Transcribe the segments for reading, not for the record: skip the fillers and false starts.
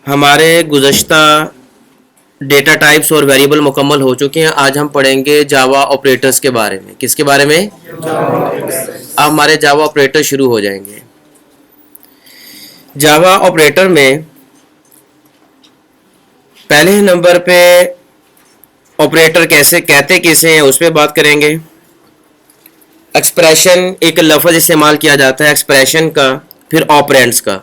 हमारे गुज़श्ता data types और variable मुकम्मल हो चुके हैं। आज हम पढ़ेंगे जावा ऑपरेटर्स के बारे में। किसके बारे में? अब हमारे जावा ऑपरेटर शुरू हो जाएंगे। जावा ऑपरेटर में पहले नंबर पे ऑपरेटर कैसे कहते किसे हैं उस पर बात करेंगे। एक्सप्रेशन एक लफ्ज़ इस्तेमाल किया जाता है एक्सप्रेशन का, फिर ऑपरेंड्स का।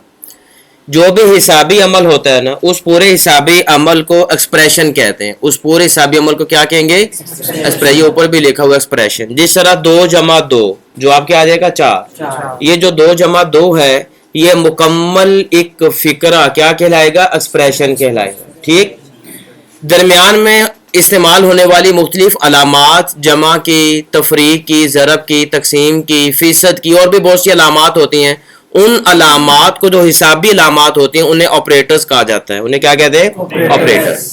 जो भी हिसाबी अमल होता है ना, उस पूरे हिसाबी अमल को एक्सप्रेशन कहते हैं। उस पूरे हिसाबी अमल को क्या कहेंगे? एक्सप्रेशन। ये ऊपर भी लिखा हुआ एक्सप्रेशन। जिस तरह 2 जमा 2 जो आपके आ जाएगा 4। ये जो 2 जमा 2 है ये मुकम्मल एक फिक्रा क्या कहलाएगा? एक्सप्रेशन कहलाएगा। ठीक। दरमियान में इस्तेमाल होने वाली मुख्तलिफ अलामात, जमा की, तफरीक की, ज़रब की, तकसीम की, फीसद की और भी बहुत सी अलामात होती हैं। उन अलामात को जो हिसाबी अलामात होती हैं उन्हें ऑपरेटर्स कहा जाता है। उन्हें क्या कहते हैं? ऑपरेटर्स।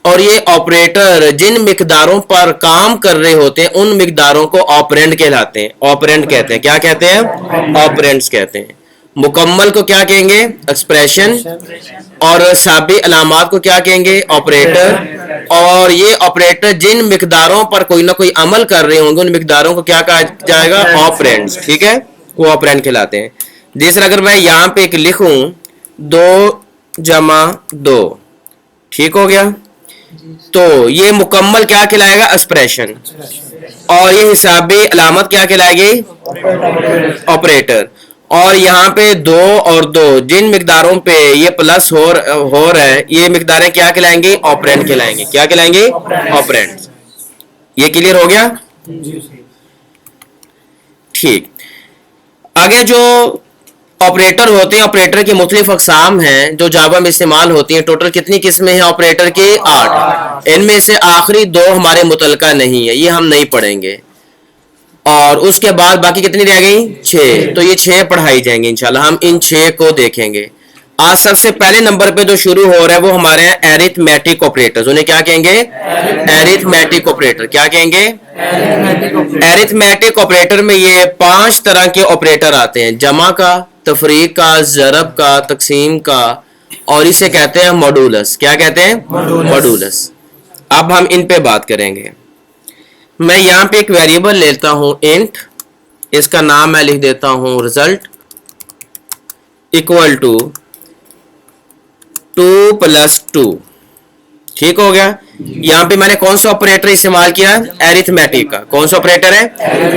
और ये ऑपरेटर जिन मिकदारों पर काम कर रहे होते हैं उन मिकदारों को ऑपरेंड कहलाते हैं। ऑपरेंड कहते हैं। क्या कहते हैं? ऑपरेंड्स कहते हैं। मुकम्मल को क्या कहेंगे? एक्सप्रेशन। और साबी अलामात को क्या कहेंगे? ऑपरेटर। और ये ऑपरेटर जिन मिकदारों पर कोई ना कोई अमल कर रहे होंगे उन मिकदारों को क्या कहा जाएगा? ऑपरेंड्स। ठीक है, वो ऑपरेंड कहलाते हैं। जैसे अगर मैं यहाँ पे एक लिखूं 2 जमा 2, ठीक हो गया, तो ये मुकम्मल क्या कहलाएगा? एक्सप्रेशन। और ये हिसाबी अलामत क्या कहलाएगी? ऑपरेटर। और यहाँ पे 2 और 2 जिन मिकदारों पे ये प्लस हो रहा है ये मिकदारें क्या कहलाएंगी? ऑपरेंड कहलाएंगे। क्या कहलाएंगे? ऑपरेंड। ये क्लियर हो गया? ठीक। आगे जो ऑपरेटर होते हैं, ऑपरेटर की मुख्तलिफ अक़साम हैं जो जावा में इस्तेमाल होती हैं। टोटल कितनी किस्में हैं ऑपरेटर की? 8। इनमें से आखिरी 2 हमारे मुतलका नहीं है, ये हम नहीं पढ़ेंगे। और उसके बाद बाकी कितनी रह गई? 6। तो ये 6 पढ़ाई जाएंगे इंशाल्लाह। हम इन 6 को देखेंगे। आज सबसे पहले नंबर पे जो शुरू हो रहा है वो हमारे हैं एरिथमेटिक ऑपरेटर्स। उन्हें क्या कहेंगे? Arithmetic operator. क्या कहेंगे? एरिथमेटिक ऑपरेटर में ये 5 तरह के ऑपरेटर आते हैं। जमा का, तफरीक का, ज़रब का, तकसीम का, और इसे कहते हैं मॉडुलस। क्या कहते हैं? मॉडुलस। अब हम इन पे बात करेंगे। मैं यहाँ पे एक वेरिएबल लेता हूं इंट, इसका नाम मैं लिख देता हूं रिजल्ट इक्वल टू 2 + 2। ठीक हो गया। यहाँ पे मैंने कौन सा ऑपरेटर इस्तेमाल किया? एरिथमेटिक का। कौन सा ऑपरेटर है?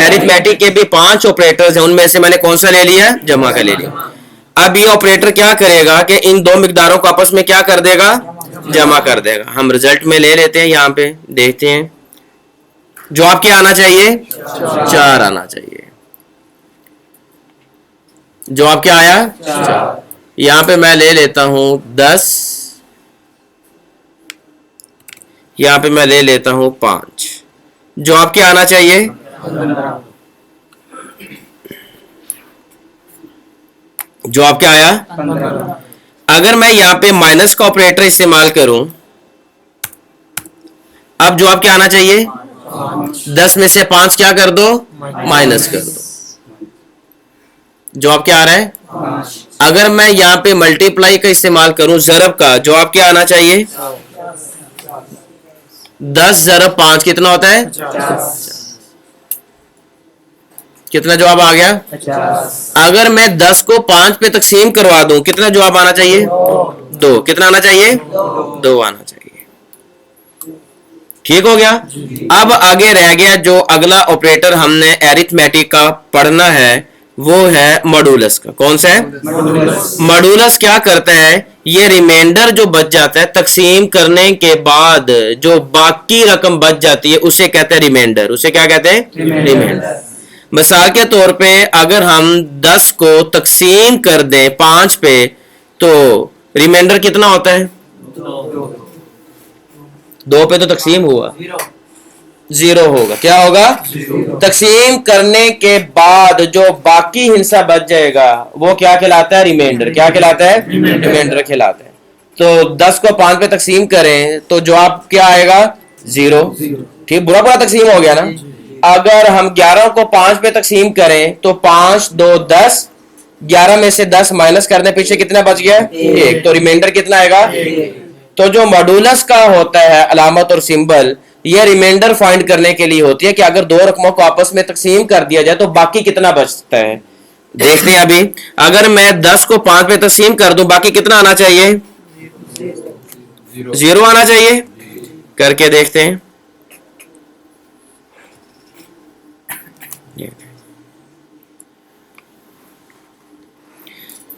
एरिथमेटिक के भी 5 ऑपरेटर्स हैं, उनमें से मैंने कौन सा ले लिया? जमा का ले लिया। अब ये ऑपरेटर क्या करेगा कि इन 2 मिकदारों को आपस में क्या कर देगा? जमा कर देगा। हम रिजल्ट में ले लेते हैं, यहाँ पे देखते हैं। जो आपके आना चाहिए 4 आना चाहिए। जो आपके आया 4। यहां पे मैं ले लेता हूं 10, यहां पे मैं ले लेता हूं 5। जो आपके आना चाहिए 15। जो आपके आया 15। अगर मैं यहां पे माइनस का ऑपरेटर इस्तेमाल करूं, अब जो आपके आना चाहिए 10 में से 5 क्या कर दो? माइनस कर दो। जो आपके आ रहा है 5। अगर मैं यहाँ पे मल्टीप्लाई का इस्तेमाल करूं ज़रब का, जो आपके आना चाहिए 10 ज़रब 5 कितना होता है? 50। कितना जवाब आ गया? 50। अगर मैं 10 को 5 पे तकसीम करवा दूं कितना जवाब आना चाहिए? 2। कितना आना चाहिए? 2 आना चाहिए। ठीक हो गया। अब आगे रह गया जो अगला ऑपरेटर हमने एरिथमेटिक का पढ़ना है वो है मॉडुलस का। कौन सा है? मॉडुलस क्या करता है? ये रिमाइंडर जो बच जाता है तकसीम करने के बाद जो बाकी रकम बच जाती है उसे कहते हैं रिमाइंडर। उसे क्या कहते हैं? रिमाइंडर। मिसाल के तौर पे अगर हम 10 को तकसीम कर दें 5 पे तो रिमाइंडर कितना होता है? 2 पे तो तकसीम हुआ 0 होगा। क्या होगा? 0। तकसीम करने के बाद जो बाकी हिस्सा बच जाएगा वो क्या कहलाता है? रिमाइंडर। क्या कहलाता है? रिमाइंडर कहलाता है। तो 10 को 5 पे तकसीम करें तो जवाब क्या आएगा? 0। ठीक, बुरा बुरा तकसीम हो गया ना। अगर हम 11 को 5 पे तकसीम करें तो 5 2 10 11 में से 10 माइनस करने पीछे कितना बच गया? 1। तो रिमाइंडर कितना आएगा? तो जो मॉडुलस का होता है अलामत और सिंबल, ये रिमाइंडर फाइंड करने के लिए होती है कि अगर दो रकमों को आपस में तकसीम कर दिया जाए तो बाकी कितना बचता है। देखते हैं अभी, अगर मैं 10 को 5 में तकसीम कर दूं, बाकी कितना आना चाहिए? 0 आना चाहिए। करके देखते हैं।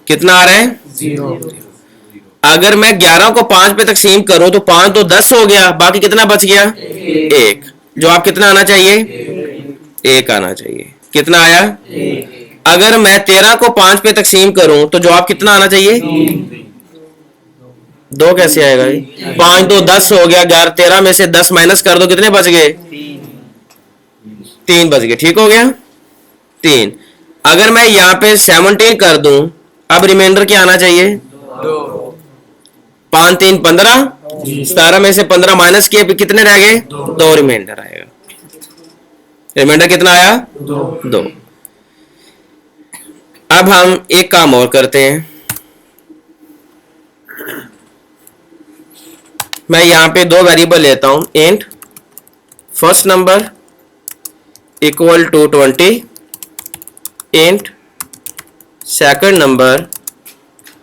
कितना आ रहा है? 0। अगर मैं 11 को 5 पे तकसीम करूं तो 5 तो 10 हो गया, बाकी कितना बच गया? 1। जवाब कितना आना चाहिए? 1 आना चाहिए। कितना आया? अगर मैं 13 को 5 पे तकसीम करूं तो जवाब कितना आना चाहिए? 2 कैसे आएगा? 5 तो 10 हो गया, 11 13 में से 10 माइनस कर दो, कितने बच गए? 3 बच गए। ठीक हो गया? 3। अगर मैं यहाँ पे 17 कर दूं, अब रिमाइंडर क्या आना चाहिए? 5 3 15, 17 में से 15 माइनस किए, कितने रह गए? 2 रिमाइंडर आएगा। रिमाइंडर कितना आया? 2। अब हम एक काम और करते हैं। मैं यहां पे 2 वेरिएबल लेता हूं। Int first number equal to 20, int second number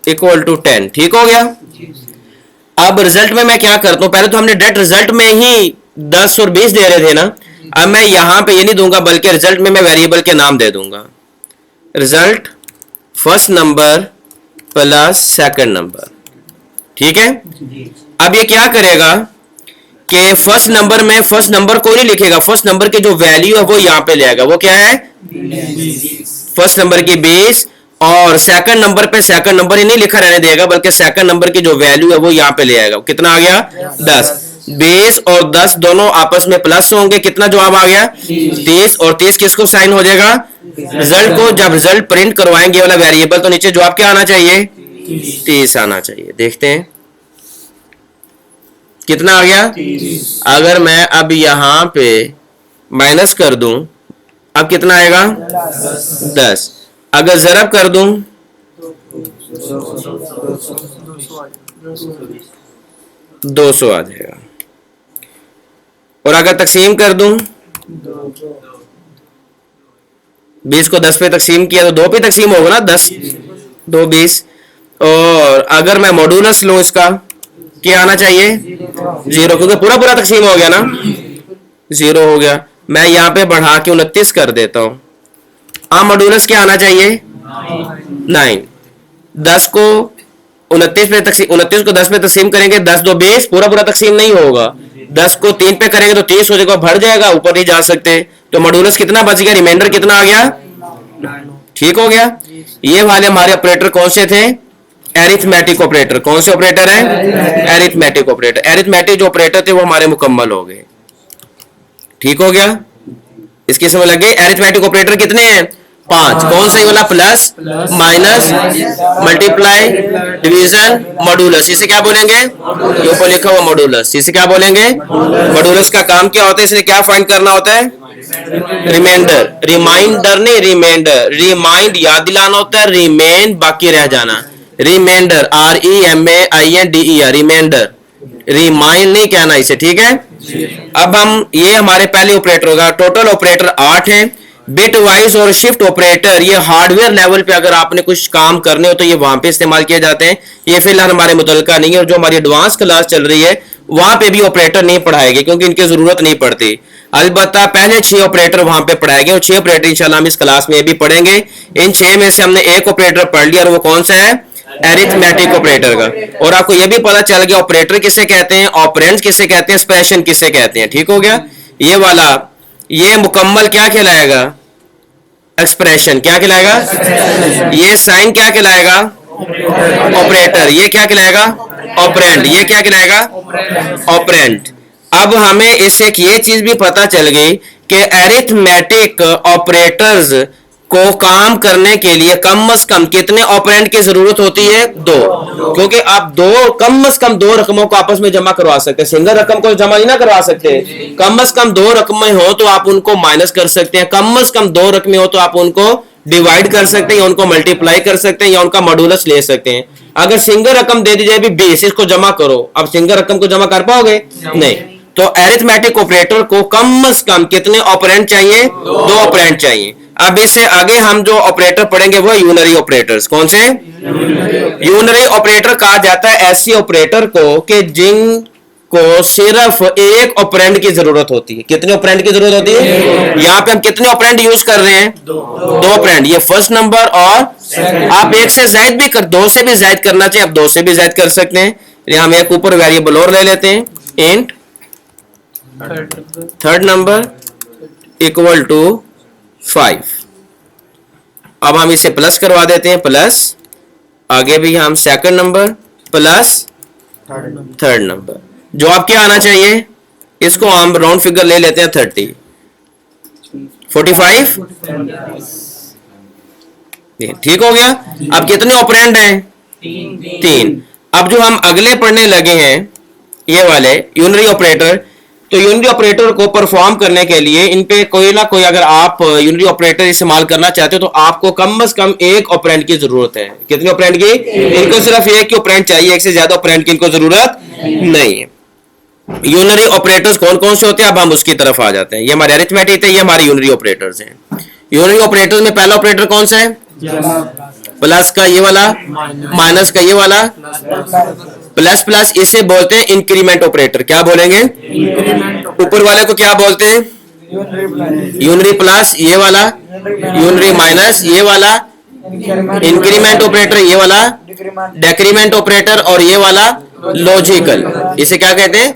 equal to 10। ठीक हो गया? अब रिजल्ट में मैं क्या करता हूं, पहले तो हमने डायरेक्ट रिजल्ट में ही 10 और 20 दे रहे थे ना। अब मैं यहां पे ये नहीं दूंगा, बल्कि रिजल्ट में मैं वेरिएबल के नाम दे दूंगा। Result first number plus second number. ठीक है? अब ये क्या करेगा कि फर्स्ट नंबर में फर्स्ट नंबर को नहीं लिखेगा, फर्स्ट नंबर की जो वैल्यू है वो यहां पे ले आएगा। वो क्या है? फर्स्ट नंबर की 20, और सेकंड नंबर पे सेकंड नंबर ही नहीं लिखा रहने देगा, बल्कि सेकंड नंबर की जो वैल्यू है वो यहां पे ले आएगा। कितना आ गया? 10। 20 और 10 दोनों आपस में प्लस होंगे, कितना जवाब आ गया? 30। और 30 किसको साइन हो जाएगा? रिजल्ट को। जब रिजल्ट प्रिंट करवाएंगे वाला वेरिएबल, तो नीचे जवाब क्या आना चाहिए? 30 आना चाहिए। देखते हैं कितना आ गया। अगर मैं अब यहां पे माइनस कर दूं, अब कितना आएगा? 10। अगर जरब कर दूं, 200 आ जाएगा। और अगर तकसीम कर दूं, 20 को 10 पे तकसीम किया तो 2 पे तकसीम होगा ना, 10 2 20। और अगर मैं मॉडुलस लूं इसका, क्या आना चाहिए? 0, क्योंकि पूरा पूरा तकसीम हो गया ना, 0 हो गया। मैं यहां पे बढ़ा के 29 कर देता हूं। मॉडुलस क्या आना चाहिए? 9। 10 को 29 पे तकसीम, 29 को 10 पे तकसीम करेंगे, 10 2 20, पूरा पूरा तकसीम नहीं होगा। 10 को 3 पे करेंगे तो 30 हो जाएगा, भर जाएगा, ऊपर नहीं जा सकते। तो मॉडुलस कितना बच गया? रिमाइंडर कितना आ गया? ठीक हो गया? ये वाले हमारे ऑपरेटर कौन से थे? Arithmetic operator. कौन से ऑपरेटर है? Arithmetic operator. एरिथमेटिक जो ऑपरेटर थे वो हमारे मुकम्मल हो गए। ठीक हो गया? इसकी समझ लग गई? एरिथमेटिक ऑपरेटर कितने हैं? 5। कौन सा वाला? Plus, minus, multiply, division, modulus. इसे क्या बोलेंगे? ये ऊपर लिखा हुआ मॉडुलस। इसे क्या बोलेंगे? मॉडुलस का काम क्या होता है? इसने क्या फाइंड करना होता है? रिमाइंडर। रिमाइंडर नहीं, रिमाइंडर। रिमाइंड याद दिलाना होता है, रिमेन बाकी रह जाना। Reminder, REMAINDER, reminder. रिमाइंड नहीं कहना इसे। ठीक है? अब हम, ये हमारे पहले ऑपरेटर होगा। टोटल ऑपरेटर 8 हैं। बिट वाइज और शिफ्ट ऑपरेटर, ये हार्डवेयर लेवल पे अगर आपने कुछ काम करने हो तो ये वहां पे इस्तेमाल किए जाते हैं। ये फिलहाल हमारे मुतलका नहीं है, और जो हमारी एडवांस क्लास चल रही है वहां पे भी ऑपरेटर नहीं पढ़ाएंगे, क्योंकि इनकी जरूरत नहीं पड़ती। अलबत्ता पहले 6 ऑपरेटर वहां पे पढ़ाएंगे, और 6 ऑपरेटर इंशाल्लाह हम इस क्लास में भी पढ़ेंगे। इन 6 में से हमने एक ऑपरेटर पढ़ लिया, और वो कौन सा है? एरिथमेटिक ऑपरेटर का। और आपको यह भी पता चल गया ऑपरेटर किसे कहते हैं, ऑपरेंड्स किसे कहते हैं, एक्सप्रेशन किसे कहते हैं। ठीक हो गया? ये वाला, ये मुकम्मल क्या कहलाएगा? एक्सप्रेशन। क्या कहलाएगा? ये साइन क्या कहलाएगा? ऑपरेटर। ये क्या कहलाएगा? ऑपरेंड। ये क्या कहलाएगा? ऑपरेंड। अब हमें इससे एक ये चीज भी पता चल गई कि एरिथमेटिक ऑपरेटर्स को काम करने के लिए कम से कम कितने ऑपरेंड की जरूरत होती है? 2। क्योंकि आप कम से कम 2 रकमों को आपस में जमा करवा सकते हैं। सिंगल रकम को जमा नहीं ना करवा सकते। कम से कम 2 रकमें हो तो आप उनको माइनस कर सकते हैं, कम से कम 2 रकमें हो तो आप उनको डिवाइड कर सकते हैं या उनको मल्टीप्लाई कर सकते हैं या उनका मॉडुलस ले सकते हैं। अगर सिंगल रकम दे दी जाए भी 20, इसको जमा करो, अब सिंगल रकम को जमा कर पाओगे? नहीं। तो अरिथमेटिक ऑपरेटर को कम से कम कितने ऑपरेंड चाहिए? 2 ऑपरेंड चाहिए। अब इससे आगे हम जो ऑपरेटर पढ़ेंगे वो यूनरी ऑपरेटर्स। कौन से? यूनरी ऑपरेटर कहा जाता है ऐसी ऑपरेटर को कि जिनको सिर्फ एक ऑपरेंड की जरूरत होती है। कितने ऑपरेंड की जरूरत होती है? यहाँ पे हम कितने ऑपरेंड यूज कर रहे हैं? 2 ऑपरेंड। ये फर्स्ट नंबर और आप एक से ज्यादा भी कर, 2 से भी ज्यादा करना चाहिए, आप 2 से भी ज्यादा कर सकते हैं। हम एक ऊपर वेरिएबल और ले लेते हैं, int third number equal to 5। अब हम इसे प्लस करवा देते हैं, प्लस आगे भी हम second number plus third number. जो आपके आना चाहिए इसको हम राउंड फिगर ले लेते हैं 30, 45। ठीक हो गया। अब कितने ऑपरेंड हैं? 3। अब जो हम अगले पढ़ने लगे हैं ये वाले यूनरी ऑपरेटर, तो यूनरी ऑपरेटर को परफॉर्म करने के लिए इन पे कोई ना कोई, अगर आप यूनरी ऑपरेटर इस्तेमाल करना चाहते हो तो आपको कम से कम एक ऑपरेंड की जरूरत है। कितने ऑपरेंड की? इनको सिर्फ एक ही ऑपरेंड चाहिए, एक से ज्यादा ऑपरेंड की इनको जरूरत नहीं है। यूनरी ऑपरेटर्स कौन कौन से होते हैं अब हम उसकी तरफ आ जाते हैं। ये हमारे अरिथमेटिक है, ये हमारे यूनरी ऑपरेटर्स हैं। यूनरी ऑपरेटर्स में पहला ऑपरेटर कौन सा है? प्लस का ये वाला, माइनस का ये वाला, प्लस प्लस इसे बोलते हैं इंक्रीमेंट ऑपरेटर। क्या बोलेंगे? ऊपर वाले को क्या बोलते हैं? यूनरी प्लस ये वाला, यूनरी माइनस ये वाला, इंक्रीमेंट ऑपरेटर ये वाला, डेक्रीमेंट ऑपरेटर और ये वाला लॉजिकल। इसे क्या कहते हैं?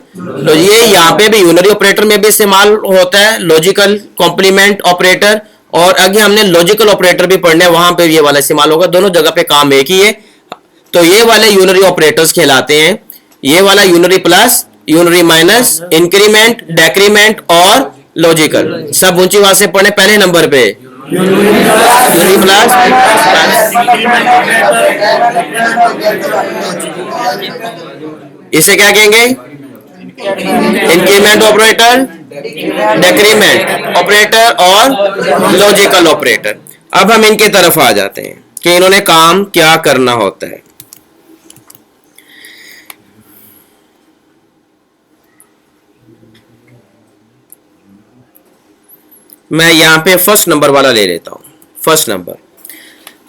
तो ये यहाँ पे भी यूनरी ऑपरेटर में भी इस्तेमाल होता है, लॉजिकल कॉम्प्लीमेंट ऑपरेटर, और आगे हमने लॉजिकल ऑपरेटर भी पढ़ने हैं, वहां पे ये वाला इस्तेमाल होगा। दोनों जगह पे काम एक ही है। तो ये वाले यूनरी ऑपरेटर्स कहलाते हैं। ये वाला unary plus, unary minus, increment, decrement और लॉजिकल। सब ऊंची आवाज से पढ़े। पहले नंबर पे यूनरी प्लस, इसे क्या कहेंगे? इंक्रीमेंट ऑपरेटर, डेक्रीमेंट ऑपरेटर और लॉजिकल ऑपरेटर। अब हम इनके तरफ आ जाते हैं कि इन्होंने काम क्या करना होता है। मैं यहां पे फर्स्ट नंबर वाला ले लेता हूं। फर्स्ट नंबर,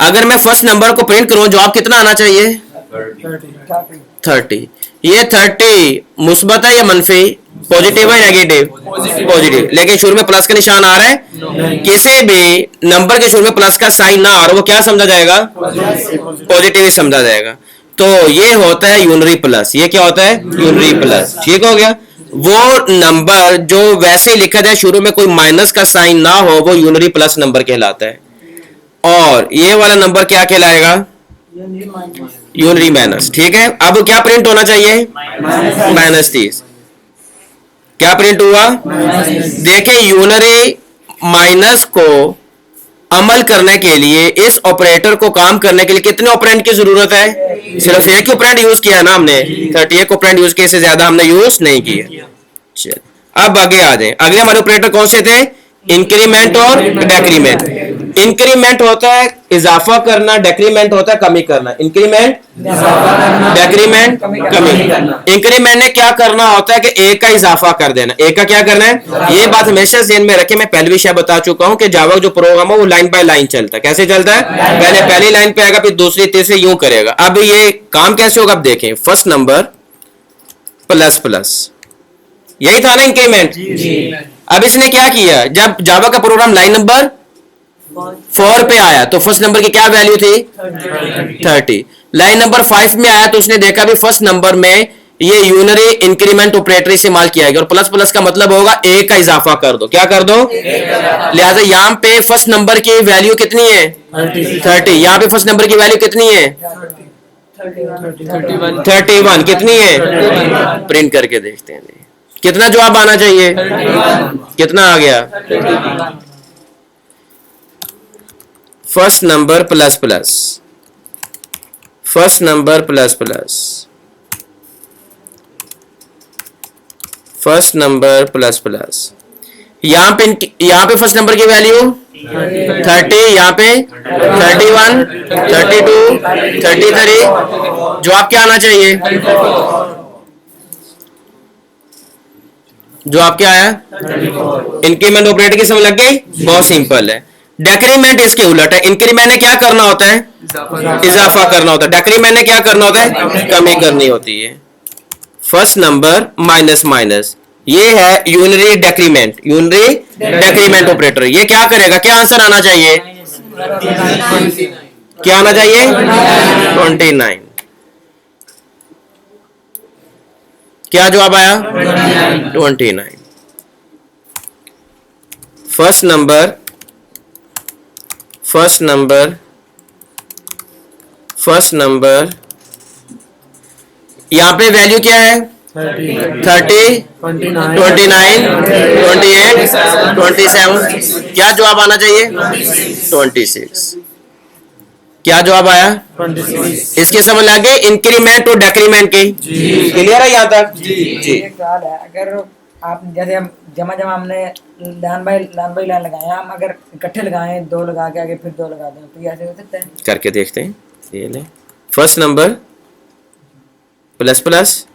अगर मैं फर्स्ट नंबर को प्रिंट करूं जवाब कितना आना चाहिए? 30। ये 30 मुस्बत है या मनफी? पॉजिटिव है नेगेटिव? पॉजिटिव। लेकिन शुरू में प्लस का निशान आ रहा है। किसी भी नंबर के शुरू में प्लस का साइन ना आ रहा, वो क्या समझा जाएगा? पॉजिटिव ही समझा जाएगा। तो ये होता है यूनरी प्लस। ये क्या होता है? Unary plus. ठीक हो गया। वो नंबर जो वैसे लिखा जाए शुरू में कोई माइनस का साइन ना हो, वो यूनरी प्लस नंबर कहलाता है। और ये वाला नंबर क्या कहलाएगा? Unary minus. ठीक है। अब क्या प्रिंट होना चाहिए? -30। क्या प्रिंट हुआ? देखें, यूनरी माइनस को अमल करने के लिए, इस ऑपरेटर को काम करने के लिए कितने ऑपरेंड की जरूरत है? सिर्फ एक ही ऑपरेंड यूज किया ना हमने, 31 ऑपरेंड यूज किए, इससे ज्यादा हमने यूज नहीं किया। चल अब आगे आ जाए। अगले हमारे ऑपरेटर कौन से थे? इंक्रीमेंट और डेक्रीमेंट। इंक्रीमेंट होता है इजाफा करना, डेक्रीमेंट होता है कमी करना। इंक्रीमेंट, डेक्रीमेंट, कमी। इंक्रीमेंट ने क्या करना होता है कि एक का इजाफा कर देना। एक का क्या करना है? ये बात हमेशा ध्यान में रखें। मैं पहले विषय बता चुका हूं कि जावा जो प्रोग्राम है वो लाइन बाय लाइन चलता है। कैसे चलता है? पहले पहली लाइन पे आएगा, फिर दूसरी तीसरी यूं करेगा। अब ये काम कैसे होगा? अब देखें, फर्स्ट नंबर प्लस प्लस, यही था ना इंक्रीमेंट। अब इसने क्या किया? जब जावा का प्रोग्राम लाइन नंबर 4 पे आया तो फर्स्ट नंबर की क्या वैल्यू थी? 30। लाइन नंबर 5 में आया तो उसने देखा भी फर्स्ट नंबर में ये यूनरी इंक्रीमेंट ऑपरेटर इस्तेमाल किया गया, और प्लस प्लस का मतलब होगा एक का इजाफा कर दो। क्या कर दो? लिहाजा यहाँ पे फर्स्ट नंबर की वैल्यू कितनी है? 30। यहाँ पे फर्स्ट नंबर की वैल्यू कितनी है? 31। कितनी है? प्रिंट करके देखते हैं कितना जवाब आना चाहिए। कितना आ गया? First number plus plus, first number plus plus, first number plus plus. यहां पे फर्स्ट नंबर की वैल्यू 30, यहाँ पे 31, 32, 33, जवाब क्या आना चाहिए? जवाब क्या आया? इंक्रीमेंट ऑपरेटर की समझ लग गई? बहुत सिंपल है। डेक्रीमेंट इसके उलट है। इंक्रीमेंट ने क्या करना होता है? इजाफा करना होता है। डेक्रीमेंट ने क्या करना होता है? कमी करनी होती है। फर्स्ट नंबर माइनस माइनस, ये है यूनरी डेक्रीमेंट। यूनरी डेक्रीमेंट ऑपरेटर ये क्या करेगा? क्या आंसर आना चाहिए? क्या आना चाहिए? 29। क्या जवाब आया? 29। फर्स्ट नंबर यहां पे वैल्यू क्या है? 30, 29, 28, 27। क्या जवाब आना चाहिए? 26। क्या जवाब आया? 26। इसकी समझ लग गई इंक्रीमेंट और डेक्रीमेंट की? क्लियर है यहाँ तक? जी। एक सवाल है, अगर आप जैसे हम जमा हमने लाइन बाई लाइन लगाए, हम अगर इकट्ठे लगाए, 2 लगा के आगे फिर 2 लगा दें, तो ये ऐसे हो सकता है? करके देखते हैं। ये ले फर्स्ट नंबर प्लस प्लस,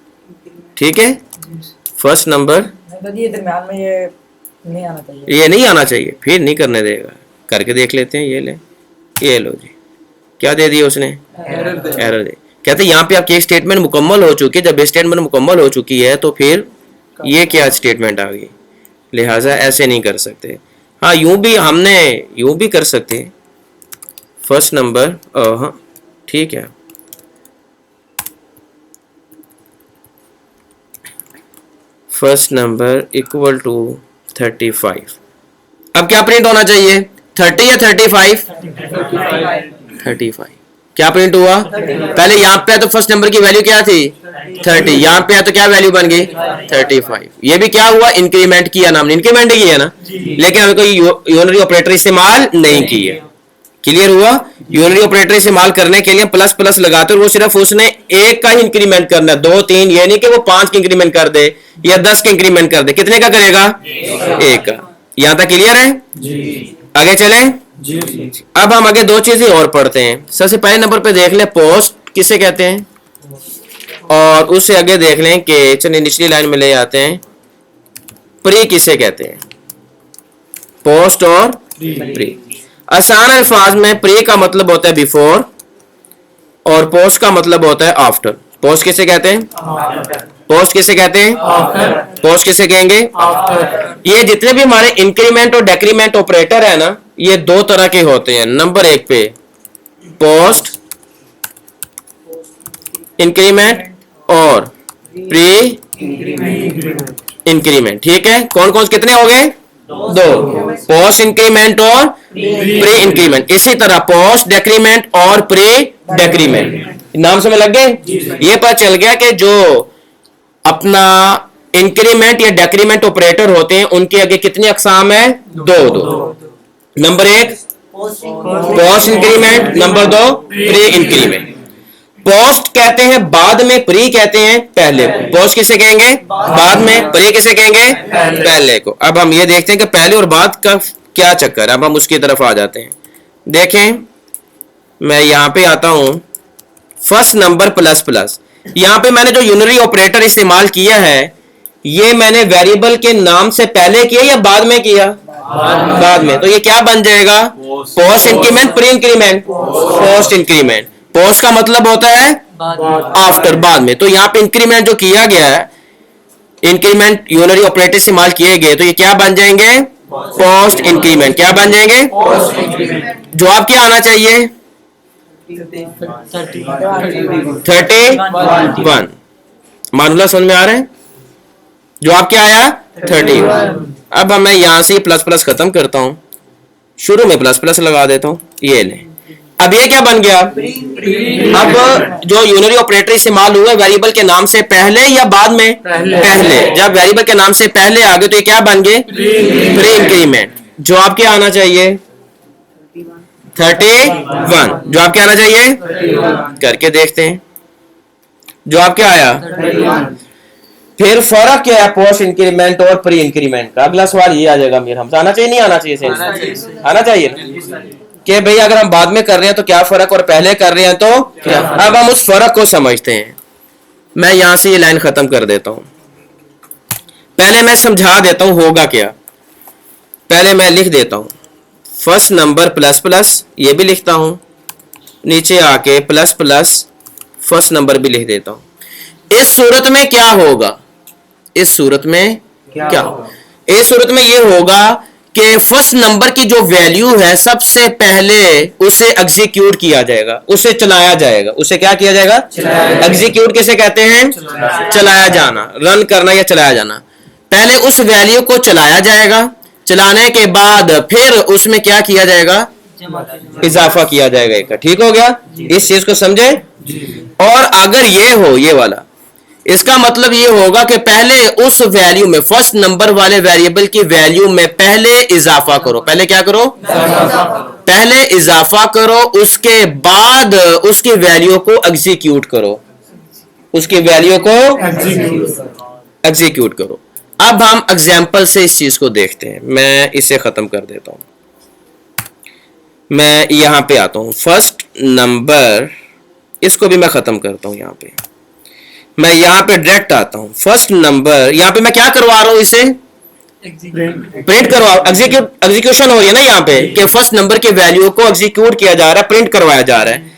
ठीक है। फर्स्ट नंबर तो ये दरम्यान में ये नहीं आना चाहिए, ये नहीं आना चाहिए, फिर नहीं करने देगा। करके देख लेते हैं। ये ले, ये लो जी, क्या दे दिया उसने? एरर दे। कहते हैं यहाँ पे आपकी एक स्टेटमेंट मुकम्मल हो चुकी है। जब स्टेटमेंट मुकम्मल हो चुकी है तो फिर ये क्या स्टेटमेंट आ गई, लिहाजा ऐसे नहीं कर सकते। हाँ, यूं भी कर सकते हैं। फर्स्ट नंबर, हाँ ठीक है। First number equal to 35। अब क्या प्रिंट होना चाहिए? 30 या 35? 35। क्या प्रिंट हुआ? पहले यहाँ पे तो फर्स्ट नंबर की वैल्यू क्या थी? 30। यहाँ पे तो क्या वैल्यू बन गई? 35। ये भी क्या हुआ? इंक्रीमेंट किया ना हमने, इंक्रीमेंट ही किया ना, लेकिन हमें कोई यूनरी ऑपरेटर इस्तेमाल नहीं किया। क्लियर हुआ? यूनरी ऑपरेटर इस्तेमाल करने के लिए प्लस प्लस लगाते, और वो सिर्फ उसने एक का ही इंक्रीमेंट करना है, 2 3, ये नहीं कि वो 5 की इंक्रीमेंट कर दे या 10 की इंक्रीमेंट कर दे। कितने का करेगा? 1 का। यहां तक क्लियर है? आगे चलें। अब हम आगे 2 चीजें और पढ़ते हैं। सबसे पहले नंबर पे देख ले पोस्ट किसे कहते हैं, और उससे आगे देख लें कि चलिए निचली लाइन में ले आते हैं, प्री किसे कहते हैं। पोस्ट और प्री। आसान अल्फाज में प्री का मतलब होता है बिफोर और पोस्ट का मतलब होता है आफ्टर। पोस्ट किसे कहते हैं? पोस्ट किसे कहते हैं? पोस्ट किसे कहेंगे? ये जितने भी हमारे इंक्रीमेंट और डेक्रीमेंट ऑपरेटर है ना, ये 2 तरह के होते हैं। नंबर 1 पे पोस्ट इंक्रीमेंट और प्री इंक्रीमेंट। ठीक है, कौन कौन कितने हो गए? 2। पोस्ट इंक्रीमेंट और प्री इंक्रीमेंट। इसी तरह पोस्ट डेक्रीमेंट और प्री डेक्रीमेंट। नाम समझ लग गए? ये पता चल गया कि जो अपना इंक्रीमेंट या डेक्रीमेंट ऑपरेटर होते हैं उनके आगे कितनी अकसाम है? 2। Number 1 post increment, number 2 pre increment. Post कहते हैं बाद में, प्री कहते हैं पहले को। पोस्ट किसे कहेंगे? बाद में। प्री किसे कहेंगे? पहले को। अब हम ये देखते हैं कि पहले और बाद का क्या चक्कर। अब हम उसकी तरफ आ जाते हैं। देखें, मैं यहां पे आता हूं, फर्स्ट नंबर प्लस प्लस। यहां पे मैंने जो यूनरी ऑपरेटर इस्तेमाल किया है, ये मैंने वेरिएबल के नाम से पहले किया या बाद में किया? बाद में। तो ये क्या बन जाएगा? Post increment, pre increment, post increment. Post का मतलब होता है आफ्टर, बाद में। तो यहाँ पे इंक्रीमेंट जो किया गया है, इंक्रीमेंट यूनरी ऑपरेटर इस्तेमाल किए गए, तो ये क्या बन जाएंगे? Post increment. क्या बन जाएंगे? जवाब क्या आना चाहिए? 31। मानुला समझ में आ रहा है? जवाब क्या आया? 31। अब मैं यहां से प्लस प्लस खत्म करता हूं, शुरू में प्लस प्लस लगा देता हूं। ये ले, अब ये क्या बन गया? अब जो यूनरी ऑपरेटर इस्तेमाल हुआ वेरिएबल के नाम से पहले या बाद में? पहले। जब वेरिएबल के नाम से पहले आ गए तो ये क्या बन गए? Pre increment. जवाब क्या आना चाहिए? 31। जवाब क्या आना चाहिए? करके देखते हैं। जवाब क्या आया? फिर फर्क क्या है पोस्ट इंक्रीमेंट और प्री इंक्रीमेंट का? अगला सवाल ये आ जाएगा मेरा, हमसे आना चाहिए नहीं आना चाहिए? सही आना चाहिए ना कि भाई अगर हम बाद में कर रहे हैं तो क्या फर्क और पहले कर रहे हैं तो क्या। अब हम उस फर्क को समझते हैं। मैं यहां से ये लाइन खत्म कर देता हूं, पहले मैं समझा देता हूं होगा क्या। पहले मैं लिख देता हूं फर्स्ट नंबर प्लस प्लस, ये भी लिखता हूं, नीचे आके प्लस प्लस फर्स्ट नंबर भी लिख देता हूं। इस सूरत में क्या होगा? इस सूरत में क्या होगा? इस सूरत में ये होगा कि फर्स्ट नंबर की जो वैल्यू है सबसे पहले उसे एग्जीक्यूट किया जाएगा, उसे चलाया जाएगा। उसे क्या किया जाएगा? एग्जीक्यूट किसे कहते हैं? चलाया जाना, रन करना या चलाया जाना। पहले उस वैल्यू को चलाया जाएगा, चलाने के बाद फिर उसमें क्या किया जाएगा? इजाफा किया जाएगा एक। ठीक हो गया? इस चीज को समझे? और अगर ये हो, ये वाला, इसका मतलब ये होगा कि पहले उस वैल्यू में, फर्स्ट नंबर वाले वेरिएबल की वैल्यू में पहले इजाफा करो। पहले क्या करो? पहले इजाफा करो, उसके बाद उसकी वैल्यू को एग्जीक्यूट करो, उसकी वैल्यू को एग्जीक्यूट करो। अब हम एग्जाम्पल से इस चीज को देखते हैं। मैं इसे खत्म कर देता हूं, मैं यहां पे आता हूं फर्स्ट नंबर, इसको भी मैं खत्म करता हूं। यहां पे मैं यहां पे डायरेक्ट आता हूं फर्स्ट नंबर, यहां पे मैं क्या करवा रहा हूं? इसे प्रिंट करवा, एग्जीक्यूशन हो रही है ना यहाँ पे कि फर्स्ट नंबर की वैल्यू को एग्जीक्यूट किया जा रहा है, प्रिंट करवाया जा रहा है।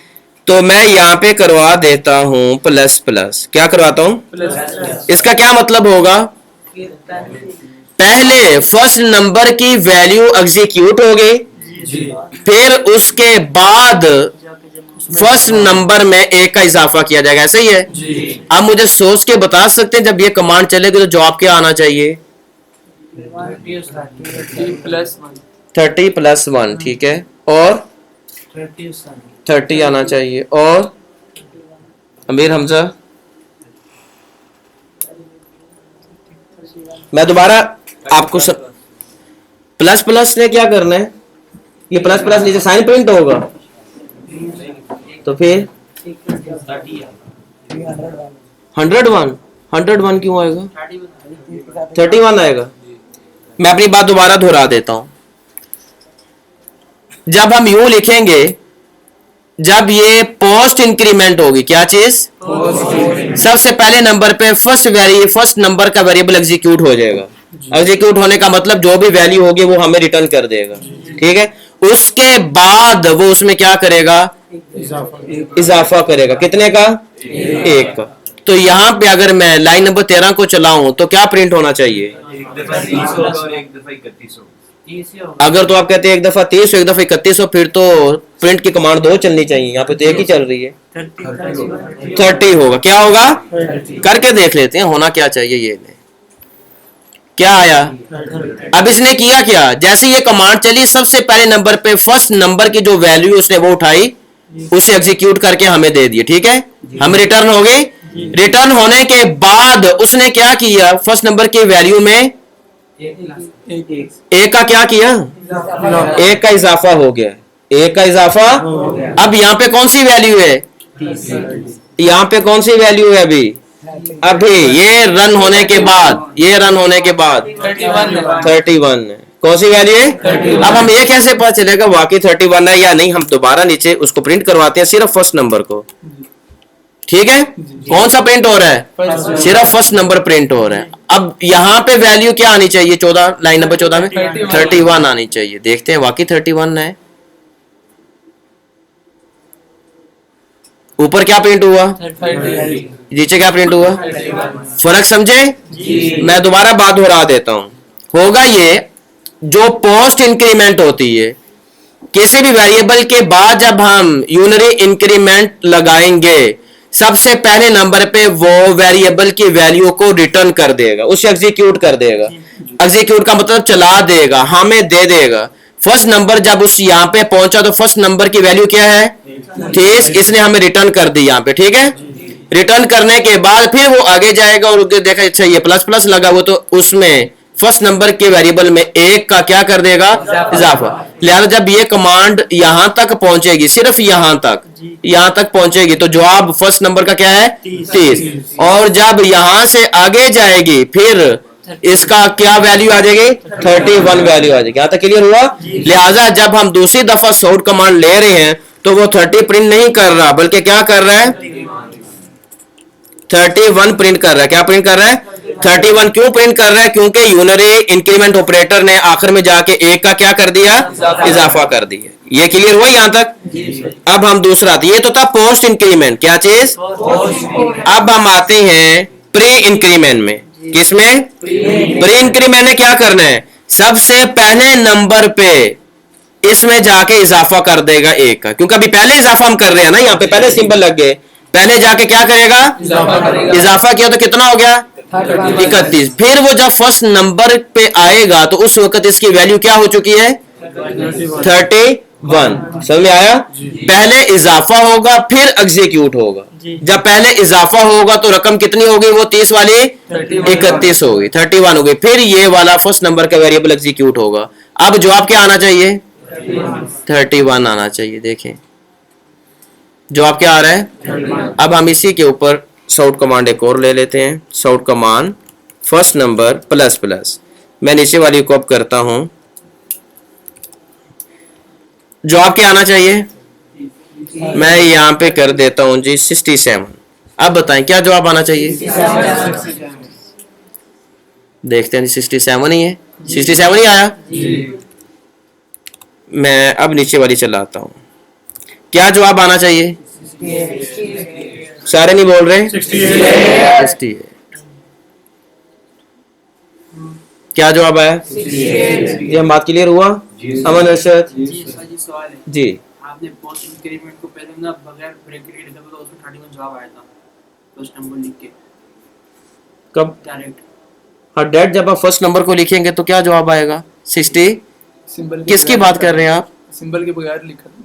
तो मैं यहाँ पे करवा देता हूं प्लस प्लस। क्या करवाता हूं? इसका क्या मतलब होगा? पहले फर्स्ट नंबर की वैल्यू एग्जीक्यूट हो गई, फिर उसके बाद फर्स्ट नंबर में एक का इजाफा किया जाएगा। ऐसा ही है? आप मुझे सोच के बता सकते हैं जब ये कमांड चलेगी तो जवाब क्या आना चाहिए? 30+1। ठीक है, और 30 आना चाहिए। और अमीर हमजा, मैं दोबारा आपको प्लस प्लस ने क्या करना है? ये प्लस प्लस नीचे साइन प्रिंट होगा, तो फिर 101 क्यों आएगा? 31 आएगा। मैं अपनी बात दोबारा दोहरा देता हूं। जब हम यूं लिखेंगे, जब ये पोस्ट इंक्रीमेंट होगी, क्या चीज? सबसे पहले नंबर पे फर्स्ट नंबर का वेरिएबल एग्जीक्यूट हो जाएगा। एग्जीक्यूट होने का मतलब जो भी वैल्यू होगी वो हमें रिटर्न कर देगा। ठीक है, उसके बाद वो उसमें क्या करेगा? इजाफा करेगा। कितने का? 1 का। तो यहाँ पे अगर मैं लाइन नंबर 13 को चलाऊं तो क्या प्रिंट होना चाहिए? अगर तो आप कहते हैं एक दफा 30 एक दफा 31, फिर तो प्रिंट की कमांड 2 चलनी चाहिए। यहाँ पे तो एक ही चल रही है। 30 होगा। क्या होगा? करके देख लेते हैं होना क्या चाहिए। ये क्या आया? अब इसने किया क्या? जैसे ये कमांड चली, सबसे पहले नंबर पे फर्स्ट नंबर की जो वैल्यू उसने वो उठाई, उसे एग्जीक्यूट करके हमें दे दिए। ठीक है, हम रिटर्न हो गए। रिटर्न होने के बाद उसने क्या किया? फर्स्ट नंबर की वैल्यू में एक का क्या किया? 1 का इजाफा हो गया। 1 का इजाफा। अब यहाँ पे कौन सी वैल्यू है? यहाँ पे कौन सी वैल्यू है अभी? अभी ये रन होने के बाद, ये रन होने के बाद 31 है। कौन सी वैल्यू है? अब हम ये कैसे पता चलेगा वाकई 31 है या नहीं? हम दोबारा नीचे उसको प्रिंट करवाते हैं, सिर्फ फर्स्ट नंबर को। ठीक है, कौन सा प्रिंट हो रहा है? सिर्फ फर्स्ट नंबर प्रिंट हो रहा है। अब यहाँ पे वैल्यू क्या आनी चाहिए? 14, लाइन नंबर 14 में 31 आनी चाहिए। देखते हैं वाकई 31 है। ऊपर क्या प्रिंट हुआ? नीचे क्या प्रिंट हुआ? फर्क समझे? मैं दोबारा बात दोहरा देता हूं। होगा ये, जो पोस्ट इंक्रीमेंट होती है किसी भी वेरिएबल के बाद, जब हम यूनरी इंक्रीमेंट लगाएंगे, सबसे पहले नंबर पे वो वेरिएबल की वैल्यू को रिटर्न कर देगा, उसे एग्जीक्यूट कर देगा। एग्जीक्यूट का मतलब चला देगा, हमें दे देगा। फर्स्ट नंबर जब उस यहाँ पे पहुंचा तो फर्स्ट नंबर की वैल्यू क्या है? 30। इसने हमें रिटर्न कर दी यहाँ पे। ठीक है, रिटर्न करने के बाद फिर वो आगे जाएगा और देखा अच्छा ये प्लस प्लस लगा, वो तो उसमें फर्स्ट नंबर के वेरिएबल में एक का क्या कर देगा, इजाफा। लिहाजा जब ये कमांड यहां तक पहुंचेगी, सिर्फ यहां तक पहुंचेगी, तो जवाब फर्स्ट नंबर का क्या है, 30। और जब यहां से आगे जाएगी फिर इसका क्या वैल्यू आ जाएगी, 31 वैल्यू आ जाएगी। यहां तक क्लियर हुआ। लिहाजा जब हम दूसरी दफा सॉर्ट कमांड ले रहे हैं तो वो 30 प्रिंट नहीं कर रहा, बल्कि क्या कर रहा है, 31 प्रिंट कर रहा है। क्या प्रिंट कर रहा है, 31। क्यों प्रिंट कर रहा है, क्योंकि यूनरी इंक्रीमेंट ऑपरेटर ने आखिर में जाके एक का क्या कर दिया, इजाफा कर दिया। ये क्लियर हुआ यहां तक। अब हम दूसरा, ये तो था पोस्ट इंक्रीमेंट, क्या चीज। अब हम आते हैं प्री इंक्रीमेंट में। किसमें, प्री इंक्रीमेंट में क्या करना है, सबसे पहले नंबर पे इसमें जाके इजाफा कर देगा एक का, क्योंकि अभी पहले इजाफा हम कर रहे हैं ना, यहाँ पे पहले सिंबल लग गए, पहले जाके क्या करेगा, इजाफा किया तो कितना हो गया, 31। फिर वो जब फर्स्ट नंबर पे आएगा तो उस वक्त इसकी वैल्यू क्या हो चुकी है, 31। समझ में आया। पहले इजाफा होगा फिर एग्जीक्यूट होगा। जब पहले इजाफा होगा तो रकम कितनी होगी, वो 30 वाली 31 होगी, 31 हो गई। फिर ये वाला फर्स्ट नंबर का वेरिएबल एग्जीक्यूट होगा। अब जवाब क्या आना चाहिए, 31 आना चाहिए। देखें जवाब क्या आ रहा है। अब हम इसी के ऊपर सॉर्ट कमांड एक और ले लेते हैं। Sort command first number plus plus, मैं नीचे वाली को अब करता हूं। जवाब क्या आना चाहिए, मैं यहां पे कर देता हूं जी 67। अब बताएं क्या जवाब आना चाहिए, देखते हैं 67 ही है, 67 ही आया। मैं अब नीचे वाली चलाता हूं, क्या जवाब आना चाहिए, सारे नहीं बोल रहे, 68। क्या जवाब आया, ये हम बात क्लियर हुआ। अमन अर्शद जी, आपने पोस्ट इंक्रीमेंट को पहले ना बगैर ब्रैकेट के लिखा था, उसमें 31 जवाब आया था फर्स्ट नंबर लिख के। कब, डायरेक्ट। हाँ डेट जब आप फर्स्ट नंबर को लिखेंगे तो क्या जवाब आएगा, 60। सिंबल किसकी बात कर रहे हैं आप, सिंबल के बगैर लिखा था।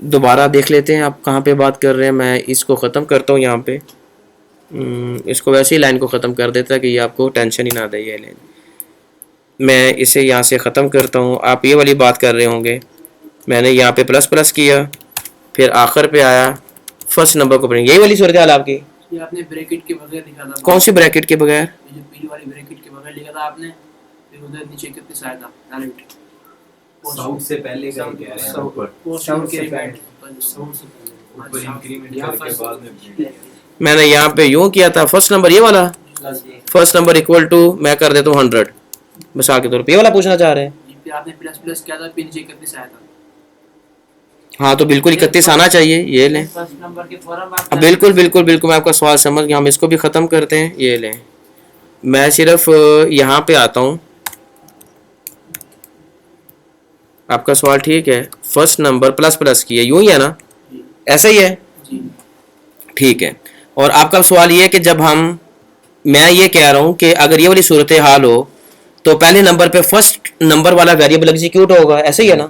दोबारा देख लेते हैं आप कहाँ पे बात कर रहे हैं। मैं इसको ख़त्म करता हूँ यहाँ पे, इसको वैसे ही लाइन को ख़त्म कर देता है कि ये आपको टेंशन ही ना दे ये लाइन। मैं इसे यहाँ से ख़त्म करता हूँ। आप ये वाली बात कर रहे होंगे, मैंने यहाँ पे प्लस प्लस किया, फिर आखिर पे आया फर्स्ट नंबर को प्रिंट, यही वाली सूरत हाल आपकी। ये आपने ब्रैकेट के बगैर लिखा था। कौन सी ब्रैकेट के बगैर, ये जो पीली वाली ब्रैकेट के बगैर लिखा था आपने, फिर उधर नीचे कितने आया था डायरेक्ट। साउथ से पहले का ही कह रहे हैं, ऊपर पोस्ट इंक्रीमेंट ऊपर इंक्रीमेंट करके बाद में मैंने यहाँ पे यूँ किया था, फर्स्ट नंबर ये वाला, फर्स्ट नंबर इक्वल टू मैं कर देता हूँ 100 मिसाल के तौर पे, ये वाला पूछना चाह रहे हैं। फिर आपने प्लस प्लस किया था, फिर नीचे कितने आया था। हाँ तो बिल्कुल 31 आना चाहिए, ये लें। फर्स्ट नंबर के फौरन बाद अब बिल्कुल बिल्कुल बिल्कुल मैं आपका सवाल समझ गया। हम इसको भी ख़त्म करते हैं, ये लें। मैं सिर्फ यहाँ पे आता हूँ, आपका सवाल ठीक है, फर्स्ट नंबर प्लस प्लस किया, यूं ही है ना, ऐसा ही है, ठीक है। और आपका सवाल ये है कि जब हम, मैं ये कह रहा हूँ कि अगर ये वाली सूरत हाल हो तो पहले नंबर पे फर्स्ट नंबर वाला वेरिएबल एग्जीक्यूट होगा, ऐसा ही है ना,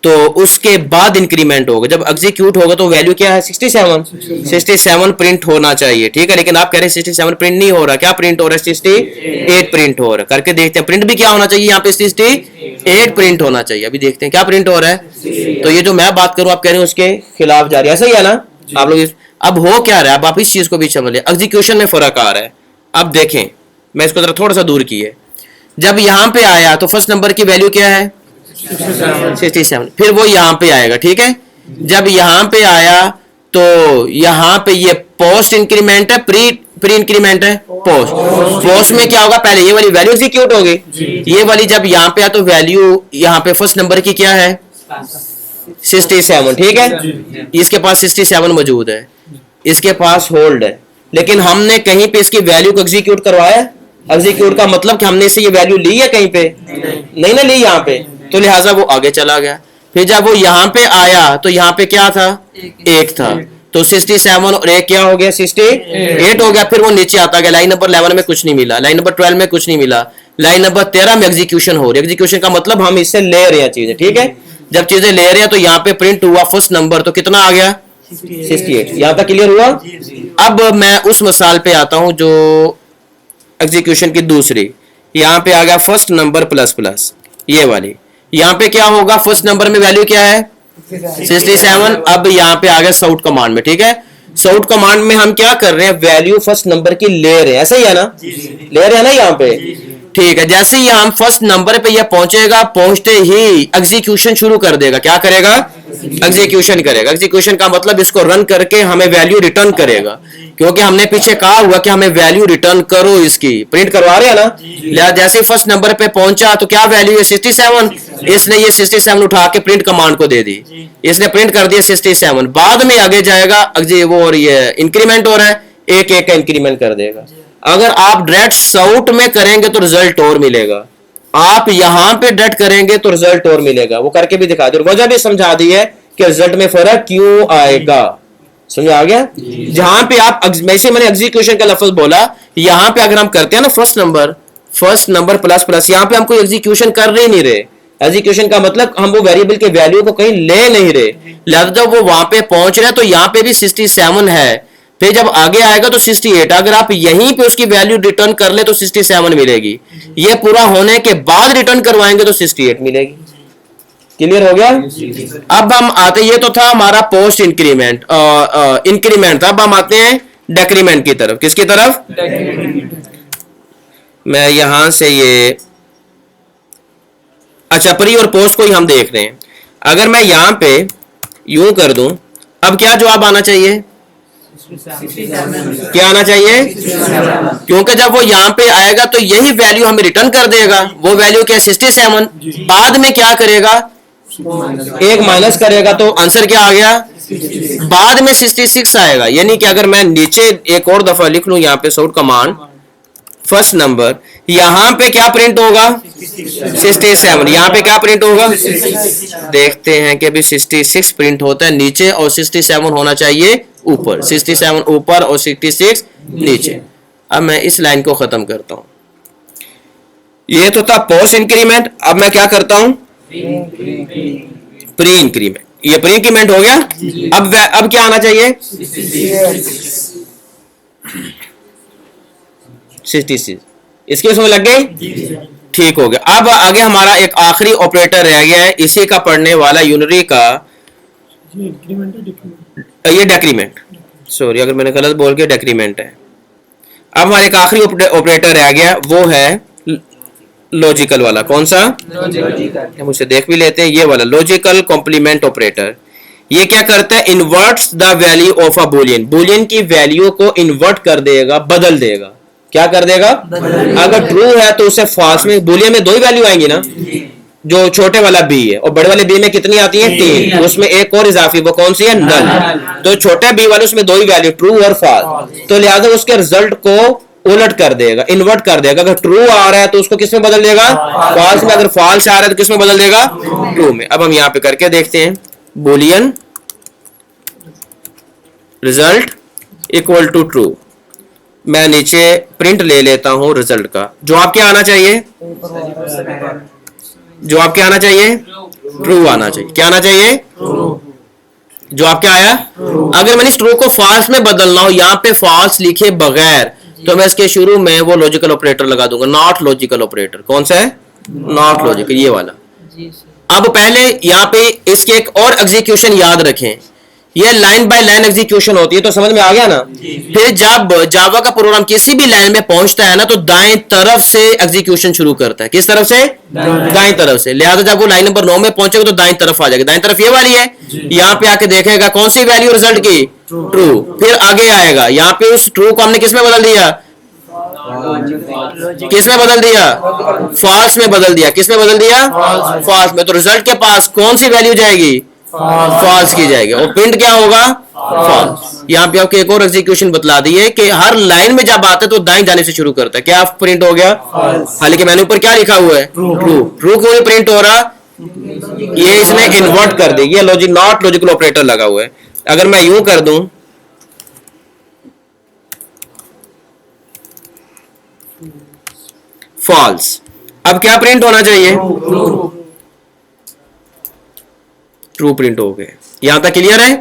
तो उसके बाद इंक्रीमेंट होगा। जब एग्जीक्यूट होगा तो वैल्यू क्या है, 67 प्रिंट होना चाहिए, ठीक है। लेकिन आप कह रहे हैं 67 प्रिंट नहीं हो रहा, क्या प्रिंट हो रहा है, 68 प्रिंट हो रहा है। करके देखते हैं प्रिंट भी क्या होना चाहिए, यहाँ पे 68 प्रिंट होना चाहिए। अभी देखते हैं क्या प्रिंट हो रहा है। तो ये जो मैं बात करूँ आप कह रहे हैं उसके खिलाफ जा रही है, ऐसा ही है ना आप लोग। अब हो क्या रहा है, अब आप इस चीज को भी समझ लें, एग्जीक्यूशन में फर्क आ रहा है। अब देखें, मैं इसको जरा थोड़ा सा दूर किए, जब यहाँ पे आया तो फर्स्ट नंबर की वैल्यू क्या है, 67, फिर वो यहाँ पे आएगा, ठीक है। जब यहाँ पे आया तो यहाँ पे ये पोस्ट इंक्रीमेंट है, प्री इंक्रीमेंट है, पोस्ट में क्या होगा, पहले ये वाली वैल्यू एग्जीक्यूट होगी, ये वाली जब यहाँ पे आया तो वैल्यू यहाँ पे फर्स्ट नंबर की क्या है, 67, ठीक है। इसके पास 67 मौजूद है, इसके पास होल्ड है, लेकिन हमने कहीं पे इसकी वैल्यू को एग्जीक्यूट करवाया। एग्जीक्यूट का मतलब कि हमने इससे ये वैल्यू ली है कहीं पे, नहीं ना ली यहाँ पे, तो लिहाजा वो आगे चला गया। फिर जब वो यहाँ पे आया तो यहाँ पे क्या था, एक था, तो 67 और एक क्या हो गया, 68 हो गया। फिर वो नीचे आता गया, लाइन नंबर 11 में कुछ नहीं मिला, लाइन नंबर 12 में कुछ नहीं मिला, लाइन नंबर 13 में एग्जीक्यूशन हो रही है। एग्जीक्यूशन का मतलब हम इससे ले रहे हैं चीजें, ठीक है। जब चीजें ले रहे हैं तो यहाँ पे प्रिंट हुआ फर्स्ट नंबर, तो कितना आ गया, 68। यहाँ तक क्लियर हुआ। अब मैं उस मिसाल पे आता हूँ जो एग्जीक्यूशन की दूसरी, यहाँ पे आ गया फर्स्ट नंबर प्लस प्लस ये वाली, यहाँ पे क्या होगा, फर्स्ट नंबर में वैल्यू क्या है 67। अब यहाँ पे आ गया साउट कमांड में, ठीक है। साउट कमांड में हम क्या कर रहे हैं, वैल्यू फर्स्ट नंबर की ले रहे हैं, ऐसा ही है ना, ले रहे हैं ना यहाँ पे, ठीक है। जैसे ही हम फर्स्ट नंबर पे ये पहुंचेगा, पहुंचते ही एग्जीक्यूशन शुरू कर देगा। क्या करेगा, एग्जीक्यूशन करेगा। एग्जीक्यूशन का मतलब इसको रन करके हमें वैल्यू रिटर्न करेगा, क्योंकि हमने पीछे कहा हुआ कि हमें वैल्यू रिटर्न करो, इसकी प्रिंट करवा रहे हैं ना। जैसे ही फर्स्ट नंबर पे पहुंचा तो क्या वैल्यू है 67, इसने ये 67 उठा के प्रिंट कमांड को दे दी, इसने प्रिंट कर दिया 67। बाद में आगे जाएगा वो, और ये इंक्रीमेंट हो रहा है, एक एक का इंक्रीमेंट कर देगा। अगर आप डायरेक्ट साउट में करेंगे तो रिजल्ट और मिलेगा, आप यहां पे डायरेक्ट करेंगे तो रिजल्ट और मिलेगा। वो करके भी दिखा दी और वजह भी समझा दी है कि रिजल्ट में फर्क क्यों आएगा, समझ आ गया। जहां पे आप वैसे मैंने एग्जीक्यूशन का लफ्ज बोला, यहां पे अगर हम करते हैं ना फर्स्ट नंबर प्लस प्लस, यहां पे हम कोई एग्जीक्यूशन कर ही नहीं रहे। एग्जीक्यूशन का मतलब हम वो वेरिएबल के वैल्यू को कहीं ले नहीं रहे, लिहाजा जब वो वहां पे पहुंच रहे हैं तो यहां पे भी 67 है, फिर जब आगे आएगा तो 68। अगर आप यहीं पे उसकी वैल्यू रिटर्न कर ले तो 67 मिलेगी, ये पूरा होने के बाद रिटर्न करवाएंगे तो 68 मिलेगी। क्लियर हो गया। अब हम आते, ये तो था हमारा पोस्ट इंक्रीमेंट, इंक्रीमेंट था। अब हम आते हैं डेक्रीमेंट की तरफ। किसकी तरफ, मैं यहां से ये, अच्छा प्री और पोस्ट को ही हम देख रहे हैं। अगर मैं यहां पे यूं कर दूं, अब क्या जवाब आना चाहिए, क्या आना चाहिए, क्योंकि जब वो यहां पे आएगा तो यही वैल्यू हमें रिटर्न कर देगा। वो वैल्यू क्या है 67, बाद में क्या करेगा, एक माइनस करेगा, तो आंसर क्या आ गया, बाद में 66 आएगा। यानी कि अगर मैं नीचे एक और दफा लिख लूं, यहाँ पे साउट कमांड फर्स्ट नंबर, यहां पे क्या प्रिंट होगा 67, यहां पे क्या प्रिंट होगा, देखते हैं कि अभी 66 प्रिंट होता है नीचे और 67 होना चाहिए ऊपर, 67 ऊपर और 66 नीचे। अब मैं इस लाइन को खत्म करता हूं। ये तो था पोस्ट इंक्रीमेंट। अब मैं क्या करता हूं, प्री इंक्रीमेंट। ये प्री इंक्रीमेंट हो गया। अब क्या आना चाहिए 66, इसकी समझ लग गई, ठीक हो गया। अब आगे हमारा एक आखिरी ऑपरेटर रह गया है, इसी का पढ़ने वाला यूनरी का, ये डेक्रीमेंट, सॉरी अगर मैंने गलत बोल के, डेक्रीमेंट है। अब हमारे एक आखिरी ऑपरेटर रह गया, वो है लॉजिकल वाला। कौन सा, हम उसे देख भी लेते हैं, ये वाला लॉजिकल कॉम्प्लीमेंट ऑपरेटर। ये क्या करता है, इन्वर्ट्स the value of a Boolean, Boolean की वैल्यू को इन्वर्ट कर देगा, बदल देगा। क्या कर देगा, अगर ट्रू है तो उसे फॉल्स में, बुलियन में दो ही वैल्यू आएंगी ना, जो छोटे वाला बी है और बड़े वाले बी में कितनी आती है 3, उसमें एक और इजाफी, वो कौन सी है, नल। तो छोटे बी वाले उसमें दो ही वैल्यू, ट्रू और फॉल्स, तो लिहाजा उसके रिजल्ट को उलट कर देगा, इन्वर्ट कर देगा। अगर ट्रू आ रहा है तो उसको किसमें बदल देगा, फॉल्स में। अगर फॉल्स आ रहा है तो किसमें बदल देगा, ट्रू में। अब हम यहां पे करके देखते हैं, boolean result equal to true. मैं नीचे प्रिंट ले लेता हूं रिजल्ट का, जो आपके आना चाहिए, जो आपके आना चाहिए ट्रू आना चाहिए। क्या आना चाहिए, जो आपके आया। अगर मैंने इस ट्रू को फॉल्स में बदलना हो, यहां पे फॉल्स लिखे बगैर, तो मैं इसके शुरू में वो लॉजिकल ऑपरेटर लगा दूंगा, नॉट लॉजिकल ऑपरेटर। कौन सा है, नॉट लॉजिकल, ये वाला। अब पहले यहां पे इसके एक और एग्जीक्यूशन याद रखें, ये लाइन बाय लाइन एग्जीक्यूशन होती है, तो समझ में आ गया ना। फिर जब जावा का प्रोग्राम किसी भी लाइन में पहुंचता है ना, तो दाएं तरफ से एग्जीक्यूशन शुरू करता है। किस तरफ से, दाएं तरफ से। लिहाजा जब वो लाइन नंबर 9 में पहुंचेगा तो दाएं तरफ आ जाएगा, दाएं तरफ ये वाली है। यहाँ पे आके देखेगा कौन सी वैल्यू रिजल्ट की, ट्रू। फिर आगे आएगा, यहाँ पे उस ट्रू को हमने किस में बदल दिया, किस में बदल दिया, फॉल्स में बदल दिया। किस में बदल दिया, फॉल्स में। तो रिजल्ट के पास कौन सी वैल्यू जाएगी, फॉल्स की जाएगी, और प्रिंट क्या होगा, फॉल्स। यहाँ पे आपको एक और एग्जीक्यूशन बतला दी है कि हर लाइन में जब आते तो दाएं जाने से शुरू करता है। क्या प्रिंट हो गया, हालांकि मैंने ऊपर क्या लिखा हुआ है, ट्रू। ट्रू क्यों नहीं प्रिंट हो रहा, ये इसने इन्वर्ट कर दी, ये लॉजिक नॉट लॉजिकल ऑपरेटर लगा हुआ है। अगर मैं यूं कर दूं, फॉल्स, अब क्या प्रिंट होना चाहिए, ट्रू प्रिंट हो गए। यहां तक क्लियर है।